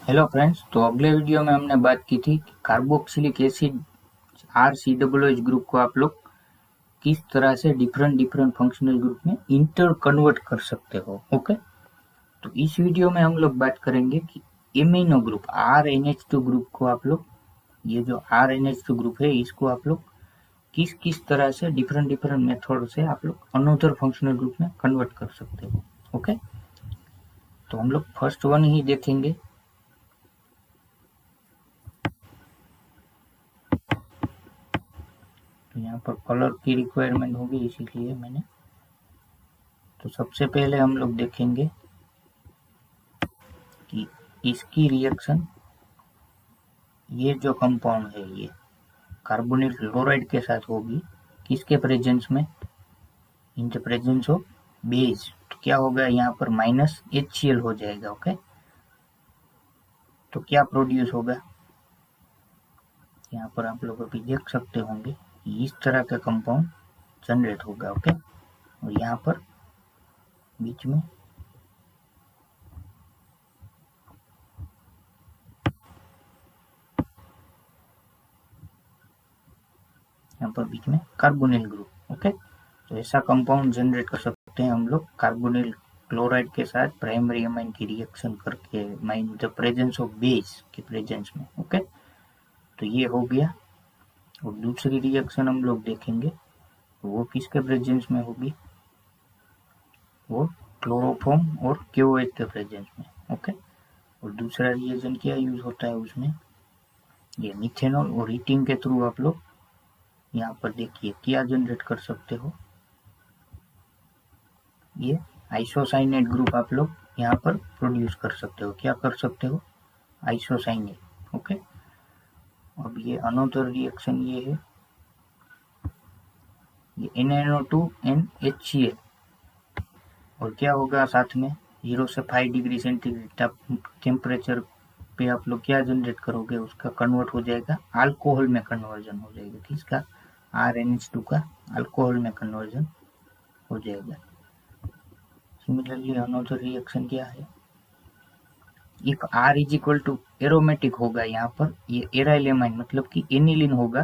Hello friends, तो अगले video में हमने बात की थी कि कार्बोक्सिलिक एसिड RCOOH ग्रुप को आप लोग किस तरह से डिफरेंट डिफरेंट फंक्शनल ग्रुप में इंटर कन्वर्ट कर सकते हो। ओके, तो इस वीडियो में हम लोग बात करेंगे कि एमिनो ग्रुप RNH2 ग्रुप को आप लोग, ये जो RNH2 ग्रुप है इसको आप लोग किस किस तरह से डिफरेंट डिफरेंट मेथड से आप लोग अनदर फंक्शनल ग्रुप में कन्वर्ट कर सकते हो। ओके, तो हम लोग फर्स्ट वन ही देखेंगे। तो यहाँ पर कलर की रिक्वायरमेंट होगी, इसीलिए मैंने, तो सबसे पहले हम लोग देखेंगे कि इसकी रिएक्शन, ये जो कंपाउंड है ये कार्बोनिल क्लोराइड के साथ होगी, किसके प्रेजेंस में, in the presence of base. तो क्या होगा यहाँ पर -HCl हो जाएगा। ओके, तो क्या प्रोड्यूस होगा, यहाँ पर आप लोग अभी देख सकते होंगे इस तरह का कंपाउंड जनरेट होगा। ओके, और यहाँ पर बीच में बीच में कार्बोनिल ग्रुप। ओके, तो ऐसा कंपाउंड जनरेट कर सकते हैं हम लोग कार्बोनिल क्लोराइड के साथ प्राइमरी अमाइन की रिएक्शन करके, mine the presence of base के प्रेजेंस में। ओके, तो ये हो गया। और दूसरी रिएक्शन हम लोग देखेंगे, वो किसके प्रेजेंस में होगी, वो क्लोरोफॉर्म और KOH के प्रेजेंस में। ओके, और दूसरा रिएक्शन क्या यूज होता है उसमें, ये मिथेनॉल और हीटिंग के थ्रू आप लोग यहाँ पर देखिए क्या जनरेट कर सकते हो, ये आइसोसाइनेट ग्रुप आप लोग यहाँ पर प्रोड्यूस कर सकते हो। क्या कर सकते हो, आइसोसाइनेट। ओके, अब ये अनोदर रिएक्शन ये है, ये NaNO2 NHCl, और क्या होगा साथ में 0 से 5 डिग्री सेंटीग्रेड टेम्परेचर पे आप लोग क्या जनरेट करोगे, उसका कन्वर्ट हो जाएगा अल्कोहल में, कन्वर्जन हो जाएगा किसका, RNH2 का अल्कोहल में कन्वर्जन हो जाएगा। सिमिलरली अनोदर रिएक्शन क्या है, if R is equal to aromatic होगा, यहाँ पर ये एराइल एमाइन मतलब कि एनिलीन होगा,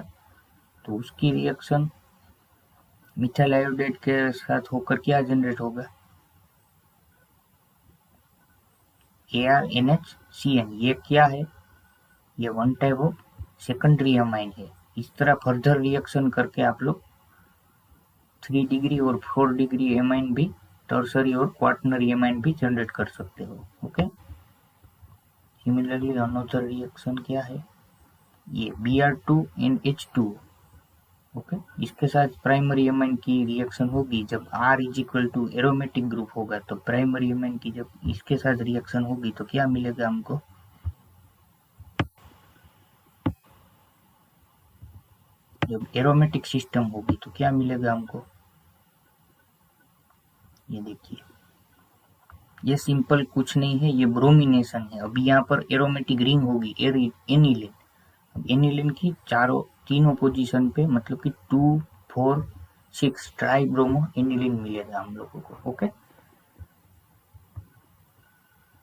तो उसकी रिएक्शन मिथाइल आयोडाइड के साथ होकर क्या जनरेट होगा, ArNHCN। ये क्या है, ये one type of secondary amine है। इस तरह फर्दर रिएक्शन करके आप लोग 3 डिग्री और 4 डिग्री एमाइन भी, टर्सरी और क्वार्टनरी एमाइन भी जनरेट कर सकते हो। ओके, सिमिलरली अनदर रिएक्शन क्या है, ये Br2NH2। ओके, इसके साथ प्राइमरी एमाइन की रिएक्शन होगी जब R is equal to aromatic group होगा, तो प्राइमरी एमाइन की जब इसके साथ रिएक्शन होगी तो क्या मिलेगा हमको, जब एरोमेटिक सिस्टम होगी तो क्या मिलेगा हमको, ये देखिए, ये सिंपल कुछ नहीं है, ये ब्रोमिनेशन है। अभी यहाँ पर एरोमेटिक रिंग होगी एनिलीन, एनिलीन की तीनों पोजीशन पे, मतलब कि 2, 4, 6 ट्राई ब्रोमो एनिलीन मिलेगा हम लोगों को। ओके,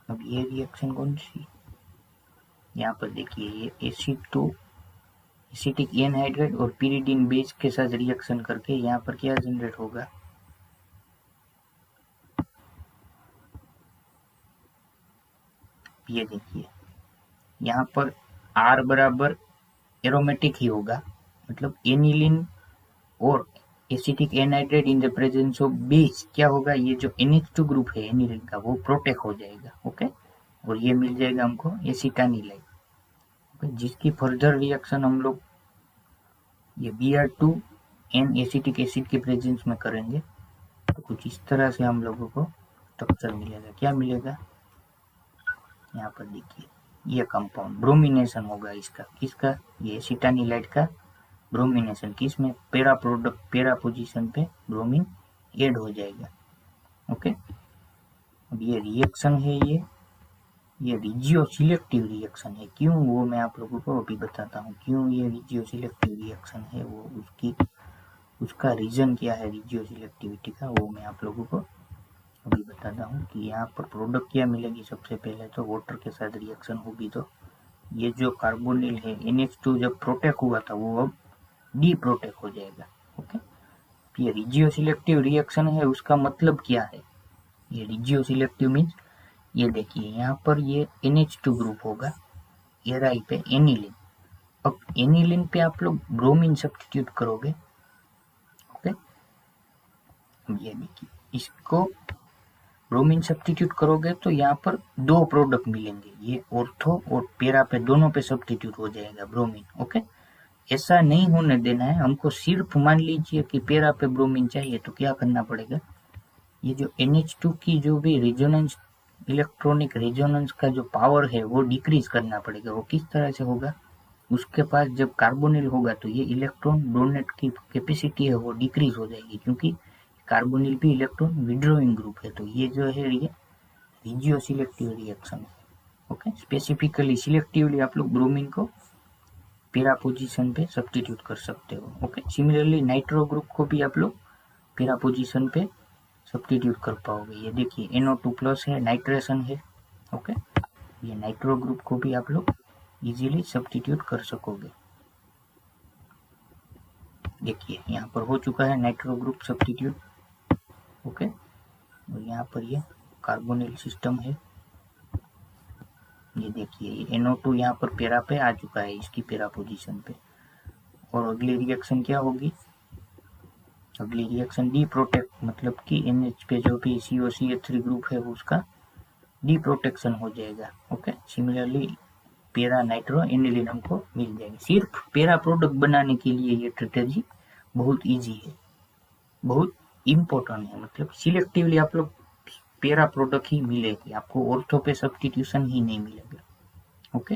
अब ये रिएक्शन कौन सी, यहाँ पर देखिए, ये एसिड टू एसिटिक एनहाइड्रेट और pyridine बेस के साथ रिएक्शन करके यहाँ पर क्या जनरेट होगा, ये देखिए, यहाँ पर R बराबर एरोमेटिक ही होगा, मतलब एनिलीन और acetic anhydride in the presence of base क्या होगा, ये जो NH2 ग्रुप है एनिलीन का वो प्रोटेक्ट हो जाएगा। ओके, और ये मिल जाएगा हमको एसिटानिलाइड। ओके, जिसकी फर्दर रिएक्शन हम लोग ये Br2N एसिटिक एसिड के प्रेजेंस में करेंगे, तो कुछ इस तरह से हम लोगों को स्ट्रक्चर मिलेगा। क्या मिलेगा, यहाँ पर देखिए, ये कंपाउंड ब्रोमिनेशन होगा इसका, किसका, ये एसिटानिलाइड का ब्रोमिनेशन, किस में, पैरा प्रोडक्ट, पैरा पोजीशन पे ब्रोमीन ऐड हो जाएगा। ओके, अब ये रिएक्शन है, ये रिजियो सिलेक्टिव रिएक्शन है। क्यों, वो मैं आप लोगों को अभी बताता हूँ क्यों ये रिजियो सिलेक्टिव रिएक्शन है, वो उसका रीजन क्या है रिजियो सिलेक्टिविटी का, वो मैं आप लोगों को अभी बताता हूँ कि यहाँ पर प्रोडक्ट क्या मिलेगी। सबसे पहले तो वाटर के साथ रिएक्शन होगी तो ये जो कार्बोनिल है NH2 जब प्रोटेक हुआ था वो अब डी प्रोटेक हो जाएगा। ओके, ये रिजियो सिलेक्टिव रिएक्शन है, उसका मतलब क्या है? ये रिजियो सिलेक्टिव मीन्स ये देखिए यहाँ पर ये NH2 ग्रुप होगा, एराई पे एनिलीन। अब एनिलीन पे आप लोग ब्रोमीन सब्स्टिट्यूट करोगे। ओके, ये देखिए इसको ब्रोमीन सब्स्टिट्यूट करोगे तो यहाँ पर दो प्रोडक्ट मिलेंगे, ये ऑर्थो और पेरा पे दोनों पे सब्स्टिट्यूट हो जाएगा ब्रोमीन। ओके, ऐसा नहीं होने देना है हमको। सिर्फ मान लीजिए कि पेरा पे ब्रोमीन चाहिए तो क्या करना पड़ेगा, ये जो NH2 की जो भी रेजोनेंस, इलेक्ट्रॉनिक रेजोनेंस का जो पावर है वो डिक्रीज करना पड़ेगा। वो किस तरह से होगा, उसके पास जब कार्बोनिल होगा तो ये इलेक्ट्रॉन डोनेट की कैपेसिटी है वो डिक्रीज हो जाएगी, क्योंकि कार्बोनिल भी इलेक्ट्रॉन विड्रॉइंग ग्रुप है। तो ये जो है ये रिजियो सिलेक्टिव रिएक्शन है। ओके, स्पेसिफिकली सिलेक्टिवली आप लोग ब्रोमीन को पेरा पोजीशन पे सब्स्टिट्यूट कर सकते हो। ओके, सिमिलरली नाइट्रो ग्रुप को भी आप लोग पेरा पोजीशन पे सब्स्टिट्यूट कर पाओगे। ये देखिए NO2 प्लस है, नाइट्रेशन है। ओके, ये नाइट्रो ग्रुप को भी आप लोग इजीली सब्स्टिट्यूट कर सकोगे। देखिए यहाँ पर हो चुका है नाइट्रो ग्रुप सब्स्टिट्यूट। ओके, और यहाँ पर ये कार्बोनिल सिस्टम है। ये देखिए NO2 यहाँ पर पेरा पे आ चुका है, इसकी पेरा पोजीशन पे। और अगली रिएक्शन क्या होगी, अगली रिएक्शन डी प्रोटेक्ट, मतलब कि NH पे जो भी COCH3 ग्रुप है उसका डी प्रोटेक्शन हो जाएगा। ओके, सिमिलरली पेरा नाइट्रो एनिलीन हमको मिल जाएगी। सिर्फ पेरा प्रोडक्ट बनाने के लिए ये स्ट्रेटेजी बहुत इजी है, बहुत इम्पोर्टेंट है। मतलब सिलेक्टिवली आप लोग पेरा प्रोडक्ट ही मिलेगी आपको, ऑर्थो पे सब्स्टिट्यूशन ही नहीं मिलेगा। ओके,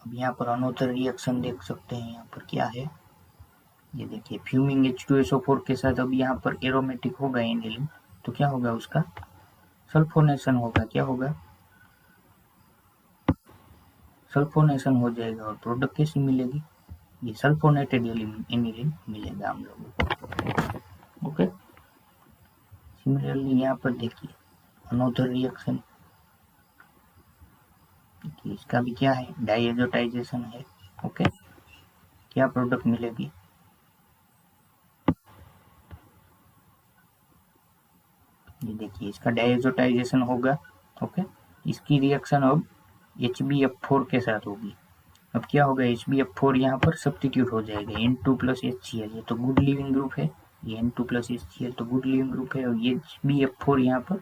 अब यहाँ पर अनोथर रिएक्शन देख सकते हैं, यहाँ पर क्या है, ये देखिए फ्यूमिंग H2SO4 के साथ अब यहाँ पर एरोमेटिक होगा एनिलीन, तो क्या होगा, उसका सल्फोनेशन होगा। क्या होगा, सल्फोनेशन हो जाएगा। और प्रोडक्ट कैसी मिलेगी, ये सल्फोनेटेड एनिलीन मिलेगा हम लोगों को। ओके, सिमिलरली यहाँ पर देखिए अनोथर रिएक्शन, इसका भी क्या है, डाइएजोटाइजेशन है। ओके, क्या प्रोडक्ट मिलेगी, ये देखिए इसका डाइएजोटाइजेशन होगा। ओके, इसकी रिएक्शन अब HbF4 के साथ होगी। अब क्या होगा, HbF4 यहाँ पर सब्स्टिट्यूट हो जाएगा N2 प्लस HCl, ये तो गुड लिविंग ग्रुप है, ये N2 प्लस HCl तो गुड लिविंग ग्रुप है, और ये HbF4 यहाँ पर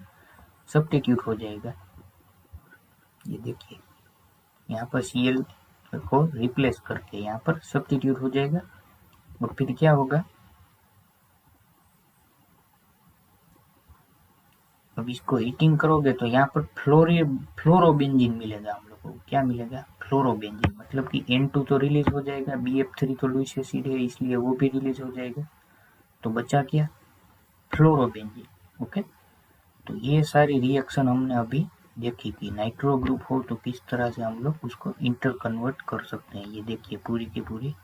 सब्स्टिट्यूट हो जाएगा। ये देखिए यहाँ पर Cl को रिप्लेस करके यहाँ पर सब्स्टिट्यूट हो जाएगा। और फिर क्या होगा, अब इसको हीटिंग करोगे तो यहाँ पर फ्लोरोबेंजीन मिलेगा हम लोग को। क्या मिलेगा, फ्लोरोबेंजीन, मतलब कि N2 तो रिलीज हो जाएगा, BF3 तो लुईस एसिड है इसलिए वो भी रिलीज हो जाएगा, तो बचा क्या, फ्लोरोबेंजीन। ओके, तो ये सारी रिएक्शन हमने अभी देखी कि नाइट्रो ग्रुप हो तो किस तरह से हम लोग उसको इंटर कन्वर्ट कर सकते हैं। ये देखिए पूरी की पूरी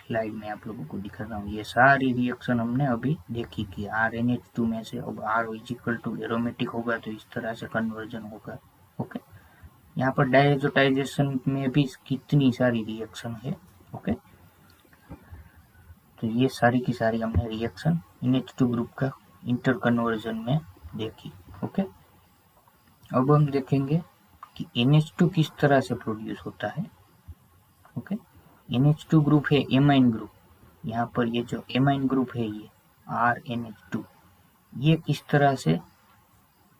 स्लाइड में आप लोगों को दिखा रहा हूँ, ये सारी रिएक्शन हमने अभी देखी कि RNH2 में से अब R इक्वल टू एरोमेटिक होगा तो इस तरह से कन्वर्जन होगा। ओके, यहाँ पर डायजोटाइजेशन में भी कितनी सारी रिएक्शन है। ओके, तो ये सारी की सारी हमने रिएक्शन NH2 ग्रुप का इंटर कन्वर्जन में देखी। ओके, अब हम देखेंगे कि NH2 किस तरह से प्रोड्यूस होता है। ओके, NH2 ग्रुप है एमाइन ग्रुप, यहाँ पर ये जो एमाइन ग्रुप है ये RNH2, ये किस तरह से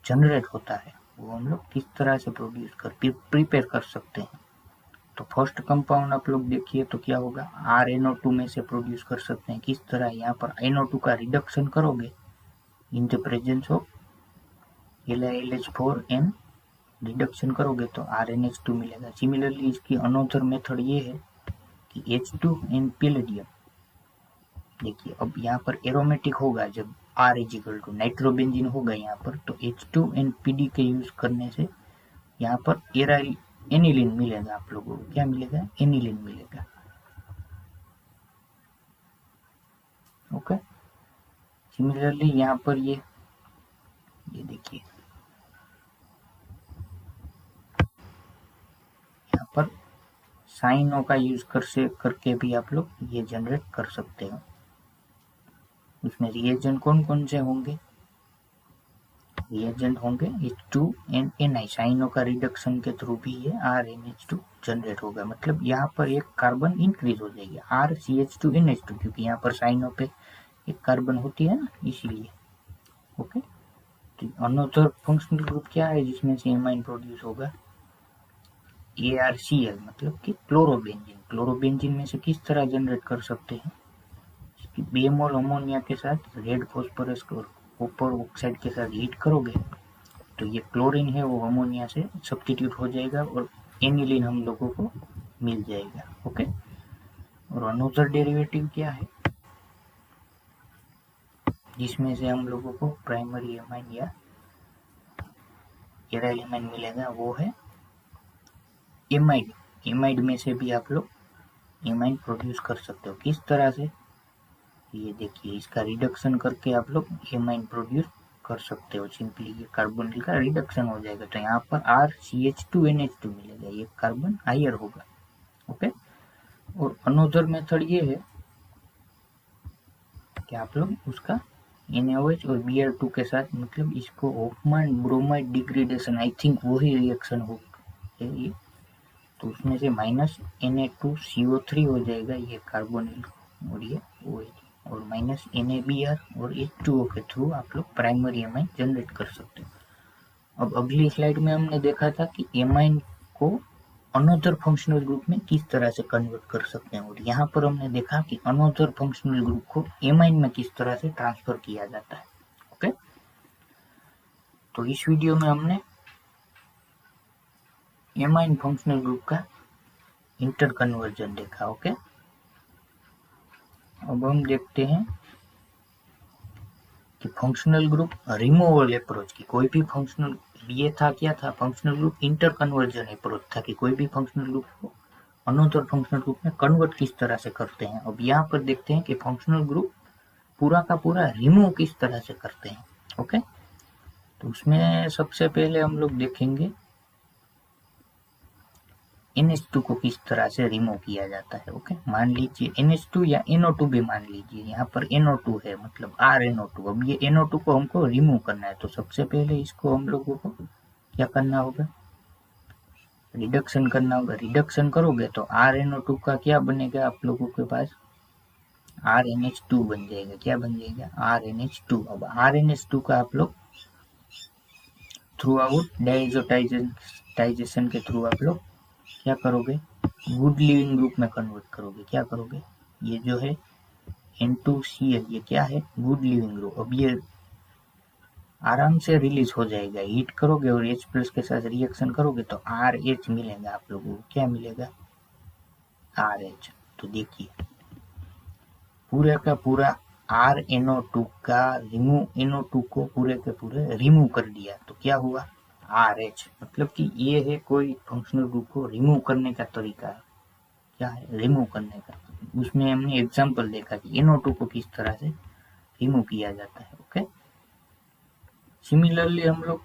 जनरेट होता है वो हम लोग किस तरह से प्रोड्यूस कर प्रिपेयर कर सकते हैं। तो फर्स्ट कंपाउंड आप लोग देखिए तो क्या होगा, RNO2 में से प्रोड्यूस कर सकते हैं। किस तरह, यहाँ पर NO2 का रिडक्शन करोगे in the presence of LiLH4n, reduction करोगे तो RNH2 मिलेगा। सिमिलरली इसकी अनोथर मेथड ये है कि H2n पैलेडियम, देखिए अब यहाँ पर एरोमेटिक होगा जब R इजिकल टू नाइट्रोबेंजीन होगा यहाँ पर, तो H2n PD के यूज करने से यहाँ पर एराइल एनिलीन मिलेगा। आप लोगों को क्या मिलेगा, एनिलीन मिलेगा। ओके। सिमिलरली यहाँ पर ये देखिए, यहाँ पर साइनों का यूज करके भी आप लोग ये जनरेट कर सकते हो। उसमें रिएजेंट कौन कौन से होंगे? रिएजेंट होंगे H2 एंड Na। साइनों का रिडक्शन के थ्रू भी ये RNH2 जनरेट होगा। मतलब यहाँ पर एक कार्बन इंक्रीज हो जाएगी, RCH2NH2, क्योंकि यहाँ पर साइनों पे एक कार्बन होती है ना, इसीलिए। ओके। तो अनदर फंक्शनल ग्रुप क्या है जिसमें से एमाइन प्रोड्यूस होगा? ArCl, मतलब कि क्लोरोबेंजीन। क्लोरोबेंजीन में से किस तरह जनरेट कर सकते हैं? बेमोल अमोनिया के साथ रेड फॉस्फोरस कॉपर ऑक्साइड के साथ हीट करोगे तो ये क्लोरीन है वो अमोनिया से सब्स्टिट्यूट हो जाएगा और एनिलीन हम लोगों को मिल जाएगा। ओके। और अनदर डेरिवेटिव क्या है जिसमें से हम लोगों को प्राइमरी एमाइन या एराइल एमाइन मिलेगा, वो है एमाइड। एमाइड में से भी आप लोग एमाइन प्रोड्यूस कर सकते हो। किस तरह से? ये देखिए, इसका रिडक्शन करके आप लोग एमाइन प्रोड्यूस कर सकते हो। सिंपली ये कार्बन का रिडक्शन हो जाएगा, तो यहाँ पर RCH2NH2 मिलेगा, ये कार्बन हायर होगा। ओके। और अनदर मेथड ये है कि आप लोग उसका NaOH और Br2 के साथ, मतलब इसको Hofmann bromide degradation, I think वही रिएक्शन हो ये, तो उसमें से माइनस Na2CO3 हो जाएगा, ये कार्बोनिल और ये OH, और माइनस NaBr और H2O के थ्रू आप लोग प्राइमरी एमाइन जनरेट कर सकते हो। अब अगली स्लाइड में हमने देखा था कि एमाइन को अनदर फंक्शनल ग्रुप में किस तरह से कन्वर्ट कर सकते हैं, और यहाँ पर हमने देखा कि अनदर फंक्शनल ग्रुप को एमाइन में किस तरह से ट्रांसफर किया जाता है। ओके। तो इस वीडियो में हमने एमाइन फंक्शनल ग्रुप का इंटर कन्वर्जन देखा। ओके। अब हम देखते हैं कि फंक्शनल ग्रुप रिमूवल अप्रोच की, कोई भी फंक्शनल, ये था क्या था, functional group inter conversion approach था कि कोई भी फंक्शनल ग्रुप को अनदर फंक्शनल ग्रुप में कन्वर्ट किस तरह से करते हैं। अब यहाँ पर देखते हैं कि फंक्शनल ग्रुप पूरा का पूरा रिमूव किस तरह से करते हैं। ओके। तो उसमें सबसे पहले हम लोग देखेंगे NH2 को किस तरह से रिमूव किया जाता है। ओके। मान लीजिए NH2 या NO2 भी मान लीजिए, यहाँ पर NO2 है, मतलब RNO2। अब ये NO2 को हमको रिमूव करना है, तो सबसे पहले इसको हम लोगों को क्या करना होगा? रिडक्शन करना होगा। रिडक्शन करोगे तो RNO2 का क्या बनेगा आप लोगों के पास? RNH2 बन जाएगा। क्या बन जाएगा? RNH2। अब RNH2 का आप लोग थ्रू आउट डाइजेशन के थ्रू आप लोग क्या करोगे? गुड लिविंग ग्रुप में कन्वर्ट करोगे। क्या करोगे? ये जो है N2Cl, ये क्या है? Good leaving group. अब ये आराम से रिलीज हो जाएगा, हीट करोगे और H+ के साथ रिएक्शन करोगे तो RH मिलेगा आप लोगों को। क्या मिलेगा? RH। तो देखिए, पूरे का पूरा RNO2 का रिमूव, NO2 को पूरे के पूरे रिमूव कर दिया, तो क्या हुआ? RH। मतलब कि ये है कोई फंक्शनल ग्रुप को रिमूव करने का तरीका है। क्या है? रिमूव करने का। उसमें हमने एग्जांपल देखा कि NO2 को किस तरह से रिमूव किया जाता है। ओके। सिमिलरली हम लोग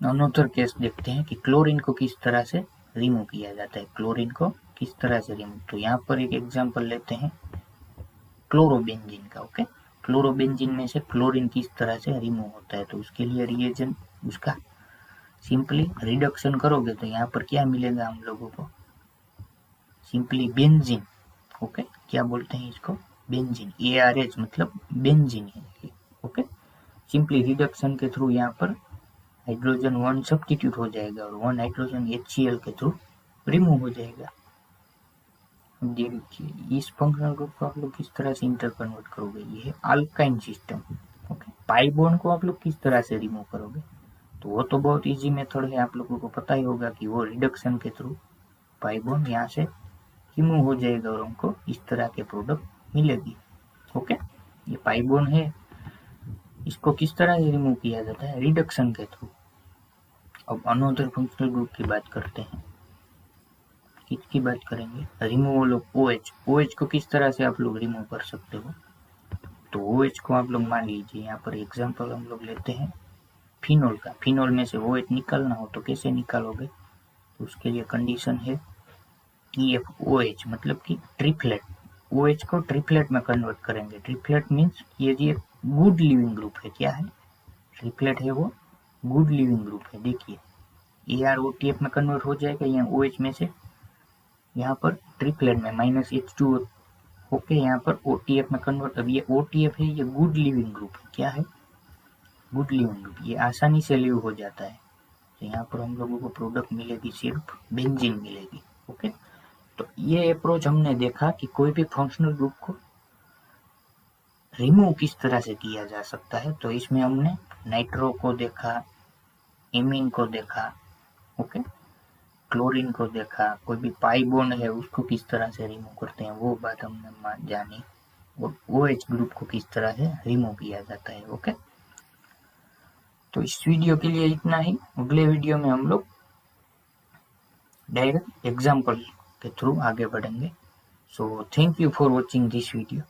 अनदर केस देखते हैं कि क्लोरीन को किस तरह से रिमूव किया जाता है। क्लोरीन को किस तरह से रिमूव, तो यहाँ पर एक एग्जांपल लेते हैं क्लोरोबेंजीन का। ओके। क्लोरोबेंजीन में से क्लोरीन किस तरह से रिमूव होता है, तो उसके लिए रिएजेंट उसका सिंपली रिडक्शन करोगे तो यहाँ पर क्या मिलेगा हम लोगों को? Simply benzene. ओके। क्या बोलते हैं इसको? बेंजीन। ARH मतलब बेंजीन है। ओके। सिंपली रिडक्शन के थ्रू यहाँ पर हाइड्रोजन 1 सब्स्टिट्यूट हो जाएगा और 1 हाइड्रोजन HCl के थ्रू रिमूव हो जाएगा। देखिए, इस फंक्शनल ग्रुप को आप लोग किस तरह से इंटर कन्वर्ट करोगे? ये है alkyne system. Okay. Pi bond को आप लोग किस तरह से रिमूव करोगे? तो वो तो बहुत इजी मेथड है, आप लोगों को पता ही होगा कि वो रिडक्शन के थ्रू पाई बॉन्ड यहाँ से रिमूव हो जाएगा और हमको इस तरह के प्रोडक्ट मिलेगी। ओके। ये पाई बॉन्ड है, इसको किस तरह से रिमूव किया जाता है? रिडक्शन के थ्रू। अब अनदर फंक्शनल ग्रुप की बात करते हैं। किसकी बात करेंगे? Removal of OH। OH को किस तरह से आप लोग रिमूव कर सकते हो? तो OH को आप लोग मान लीजिए, यहाँ पर एग्जाम्पल हम लोग लेते हैं फिनोल का। फिनोल में से OH निकालना हो तो कैसे निकालोगे? तो उसके लिए कंडीशन है TFOH, मतलब कि ट्रिपलेट। OH को ट्रिपलेट में कन्वर्ट करेंगे। ट्रिपलेट मीन्स ये गुड लिविंग ग्रुप है। क्या है? ट्रिपलेट है वो गुड लिविंग ग्रुप है। देखिए ArOTF में कन्वर्ट हो जाएगा, यहाँ OH में से यहाँ पर ट्रिपलेट में -H2 ओके, यहाँ पर OTF में कन्वर्ट। अब ये OTF है, ये गुड लिविंग ग्रुप है। क्या है? Good leaving group. ये आसानी से लिव हो जाता है। तो यहाँ पर हम लोगों को प्रोडक्ट मिलेगी सिर्फ बेंजीन मिलेगी। ओके, तो ये अप्रोच हमने देखा कि कोई भी फंक्शनल ग्रुप को रिमूव किस तरह से किया जा सकता है। तो इसमें हमने नाइट्रो को देखा, एमीन को देखा, ओके, क्लोरीन को देखा, कोई भी पाई बॉन्ड है उसको किस तरह से रिमूव करते हैं वो बात हमने जानी, और OH ग्रुप को किस तरह से रिमूव किया जाता है। ओके, तो इस वीडियो के लिए इतना ही। अगले वीडियो में हम लोग डायरेक्ट एग्जाम्पल के थ्रू आगे बढ़ेंगे। So thank you for watching this video.